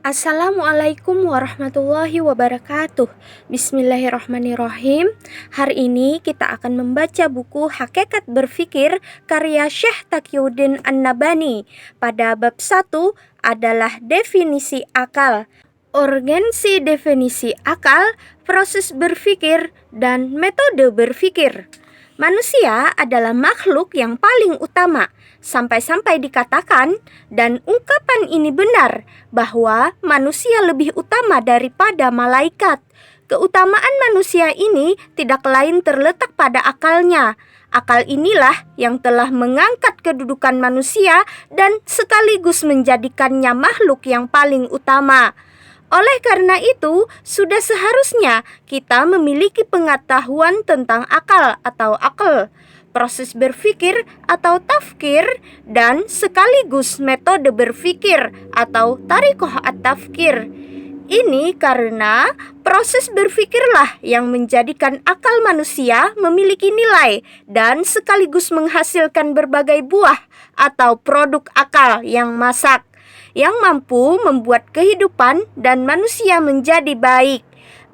Assalamualaikum warahmatullahi wabarakatuh. Bismillahirrahmanirrahim. Hari ini kita akan membaca buku Hakikat Berfikir karya Syekh Taqiyuddin An-Nabhani. Pada bab 1 adalah definisi akal. Urgensi definisi akal, proses berfikir, dan metode berfikir. Manusia adalah makhluk yang paling utama, sampai-sampai dikatakan, dan ungkapan ini benar, bahwa manusia lebih utama daripada malaikat. Keutamaan manusia ini tidak lain terletak pada akalnya. Akal inilah yang telah mengangkat kedudukan manusia dan sekaligus menjadikannya makhluk yang paling utama. Oleh karena itu, sudah seharusnya kita memiliki pengetahuan tentang akal atau akal, proses berfikir atau tafkir, dan sekaligus metode berfikir atau tariqah at-tafkir. Ini karena proses berfikirlah yang menjadikan akal manusia memiliki nilai dan sekaligus menghasilkan berbagai buah atau produk akal yang masak, yang mampu membuat kehidupan dan manusia menjadi baik,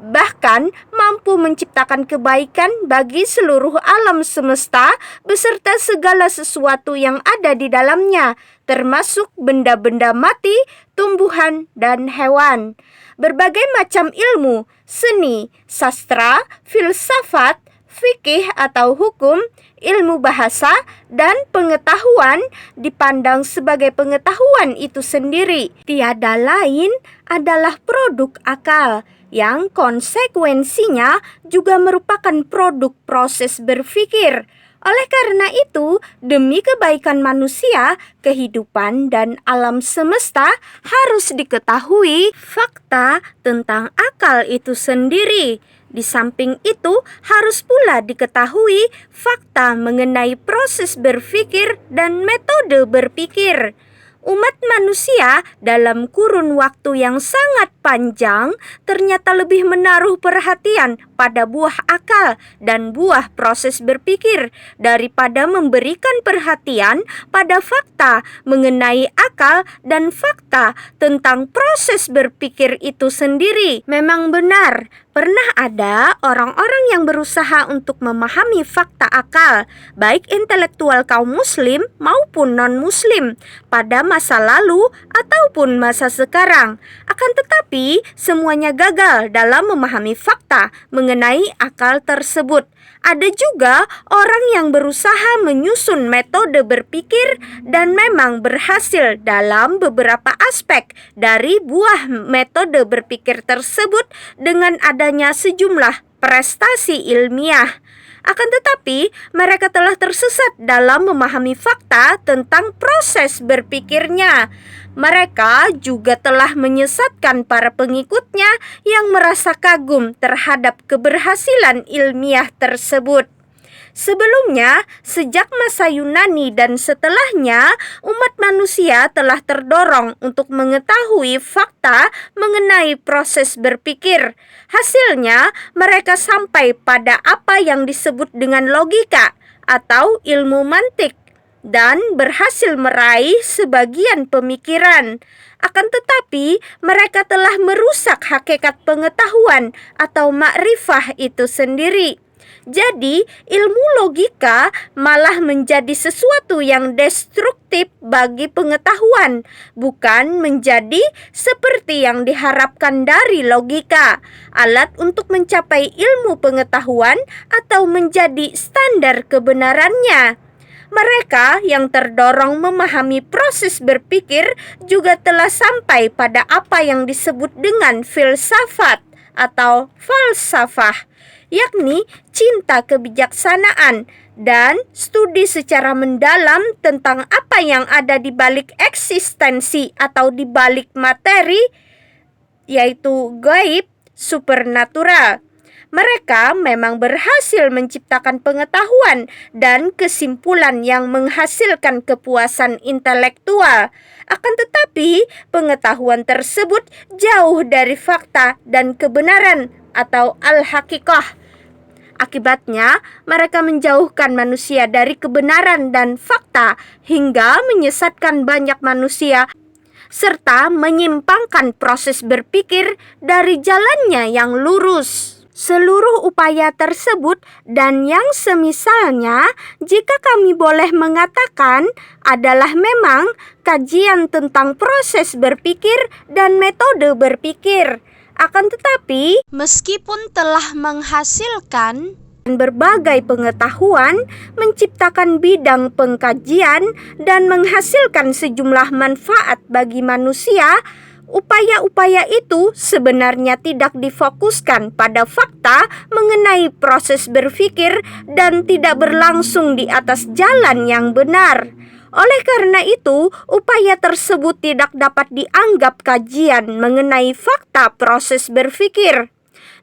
bahkan mampu menciptakan kebaikan bagi seluruh alam semesta beserta segala sesuatu yang ada di dalamnya, termasuk benda-benda mati, tumbuhan, dan hewan. Berbagai macam ilmu, seni, sastra, filsafat, fikih atau hukum, ilmu bahasa, dan pengetahuan dipandang sebagai pengetahuan itu sendiri. Tiada lain adalah produk akal, yang konsekuensinya juga merupakan produk proses berfikir. Oleh karena itu, demi kebaikan manusia, kehidupan, dan alam semesta harus diketahui fakta tentang akal itu sendiri. Di samping itu, harus pula diketahui fakta mengenai proses berfikir dan metode berpikir. Umat manusia dalam kurun waktu yang sangat panjang ternyata lebih menaruh perhatian pada buah akal dan buah proses berpikir daripada memberikan perhatian pada fakta mengenai akal dan fakta tentang proses berpikir itu sendiri. Memang benar, pernah ada orang-orang yang berusaha untuk memahami fakta akal, baik intelektual kaum muslim maupun non-muslim, pada masa lalu ataupun masa sekarang. Akan tetapi, semuanya gagal dalam memahami fakta mengenai akal tersebut. Ada juga orang yang berusaha menyusun metode berpikir dan memang berhasil dalam beberapa aspek dari buah metode berpikir tersebut dengan adanya sejumlah prestasi ilmiah. Akan tetapi, mereka telah tersesat dalam memahami fakta tentang proses berpikirnya. Mereka juga telah menyesatkan para pengikutnya yang merasa kagum terhadap keberhasilan ilmiah tersebut. Sebelumnya, sejak masa Yunani dan setelahnya, umat manusia telah terdorong untuk mengetahui fakta mengenai proses berpikir. Hasilnya, mereka sampai pada apa yang disebut dengan logika atau ilmu mantik, dan berhasil meraih sebagian pemikiran. Akan tetapi, mereka telah merusak hakikat pengetahuan atau makrifah itu sendiri. Jadi, ilmu logika malah menjadi sesuatu yang destruktif bagi pengetahuan, bukan menjadi seperti yang diharapkan dari logika, alat untuk mencapai ilmu pengetahuan atau menjadi standar kebenarannya. Mereka yang terdorong memahami proses berpikir juga telah sampai pada apa yang disebut dengan filsafat atau falsafah, yakni cinta kebijaksanaan dan studi secara mendalam tentang apa yang ada di balik eksistensi atau di balik materi, yaitu gaib, supernatural. Mereka memang berhasil menciptakan pengetahuan dan kesimpulan yang menghasilkan kepuasan intelektual. Akan tetapi, pengetahuan tersebut jauh dari fakta dan kebenaran atau al-haqiqah. Akibatnya, mereka menjauhkan manusia dari kebenaran dan fakta hingga menyesatkan banyak manusia serta menyimpangkan proses berpikir dari jalannya yang lurus. Seluruh upaya tersebut dan yang semisalnya, jika kami boleh mengatakan, adalah memang kajian tentang proses berpikir dan metode berpikir. Akan tetapi, meskipun telah menghasilkan berbagai pengetahuan, menciptakan bidang pengkajian, dan menghasilkan sejumlah manfaat bagi manusia, upaya-upaya itu sebenarnya tidak difokuskan pada fakta mengenai proses berpikir dan tidak berlangsung di atas jalan yang benar. Oleh karena itu, upaya tersebut tidak dapat dianggap kajian mengenai fakta proses berpikir,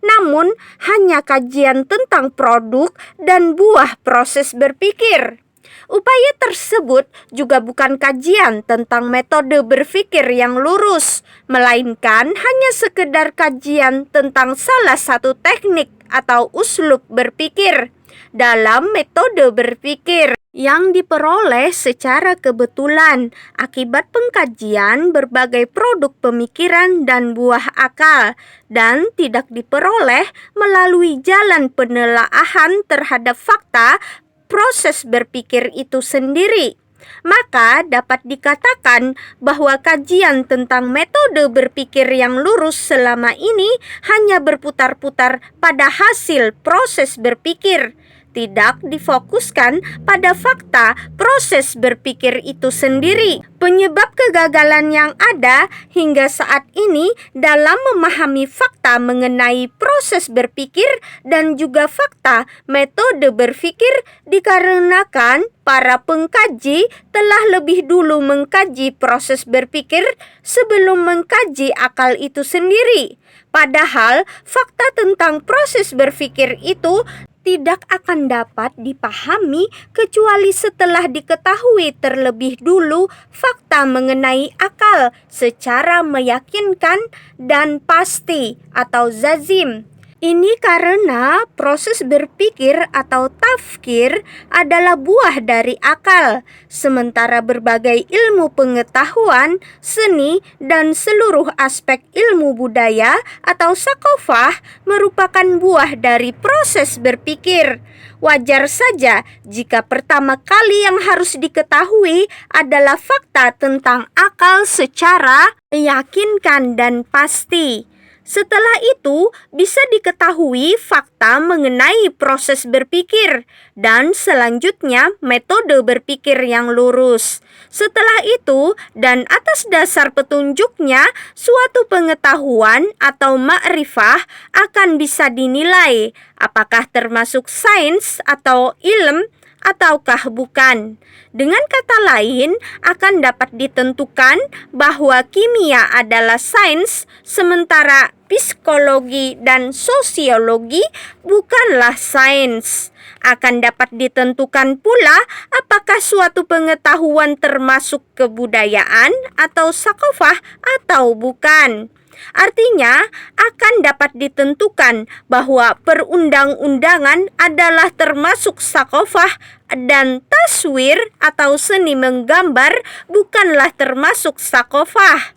namun hanya kajian tentang produk dan buah proses berpikir. Upaya tersebut juga bukan kajian tentang metode berpikir yang lurus, melainkan hanya sekedar kajian tentang salah satu teknik atau uslub berpikir dalam metode berpikir yang diperoleh secara kebetulan akibat pengkajian berbagai produk pemikiran dan buah akal, dan tidak diperoleh melalui jalan penelaahan terhadap fakta proses berpikir itu sendiri. Maka dapat dikatakan bahwa kajian tentang metode berpikir yang lurus selama ini hanya berputar-putar pada hasil proses berpikir, tidak difokuskan pada fakta proses berpikir itu sendiri. Penyebab kegagalan yang ada hingga saat ini dalam memahami fakta mengenai proses berpikir dan juga fakta metode berpikir dikarenakan para pengkaji telah lebih dulu mengkaji proses berpikir sebelum mengkaji akal itu sendiri. Padahal fakta tentang proses berpikir itu tidak akan dapat dipahami kecuali setelah diketahui terlebih dulu fakta mengenai akal secara meyakinkan dan pasti atau jazim. Ini karena proses berpikir atau tafkir adalah buah dari akal, sementara berbagai ilmu pengetahuan, seni, dan seluruh aspek ilmu budaya atau sakofah merupakan buah dari proses berpikir. Wajar saja jika pertama kali yang harus diketahui adalah fakta tentang akal secara meyakinkan dan pasti. Setelah itu, bisa diketahui fakta mengenai proses berpikir dan selanjutnya metode berpikir yang lurus. Setelah itu, dan atas dasar petunjuknya, suatu pengetahuan atau ma'rifah akan bisa dinilai apakah termasuk sains atau ilm ataukah bukan. Dengan kata lain, akan dapat ditentukan bahwa kimia adalah sains, sementara psikologi dan sosiologi bukanlah sains. Akan dapat ditentukan pula apakah suatu pengetahuan termasuk kebudayaan atau sakofah atau bukan. Artinya, akan dapat ditentukan bahwa perundang-undangan adalah termasuk sakofah dan taswir atau seni menggambar bukanlah termasuk sakofah.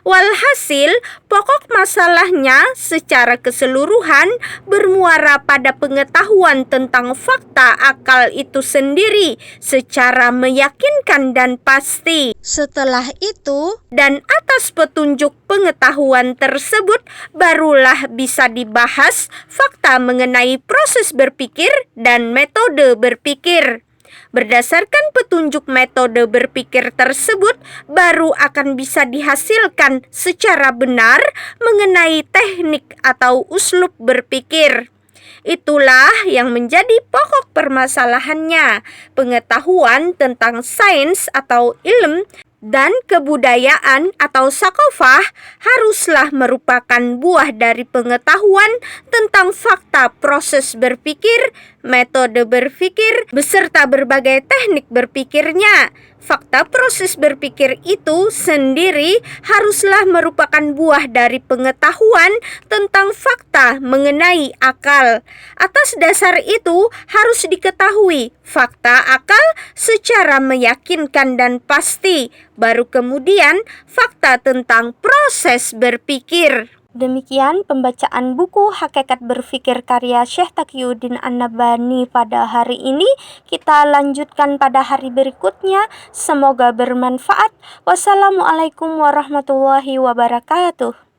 Walhasil, pokok masalahnya secara keseluruhan bermuara pada pengetahuan tentang fakta akal itu sendiri secara meyakinkan dan pasti. Setelah itu, dan atas petunjuk pengetahuan tersebut, barulah bisa dibahas fakta mengenai proses berpikir dan metode berpikir. Berdasarkan petunjuk metode berpikir tersebut, baru akan bisa dihasilkan secara benar mengenai teknik atau uslub berpikir. Itulah yang menjadi pokok permasalahannya. Pengetahuan tentang sains atau ilmu dan kebudayaan atau sakofah haruslah merupakan buah dari pengetahuan tentang fakta proses berpikir, metode berpikir, beserta berbagai teknik berpikirnya. Fakta proses berpikir itu sendiri haruslah merupakan buah dari pengetahuan tentang fakta mengenai akal. Atas dasar itu harus diketahui fakta akal secara meyakinkan dan pasti, baru kemudian fakta tentang proses berpikir. Demikian pembacaan buku Hakikat Berpikir karya Syekh Taqiyuddin An-Nabhani pada hari ini. Kita lanjutkan pada hari berikutnya. Semoga bermanfaat. Wassalamualaikum warahmatullahi wabarakatuh.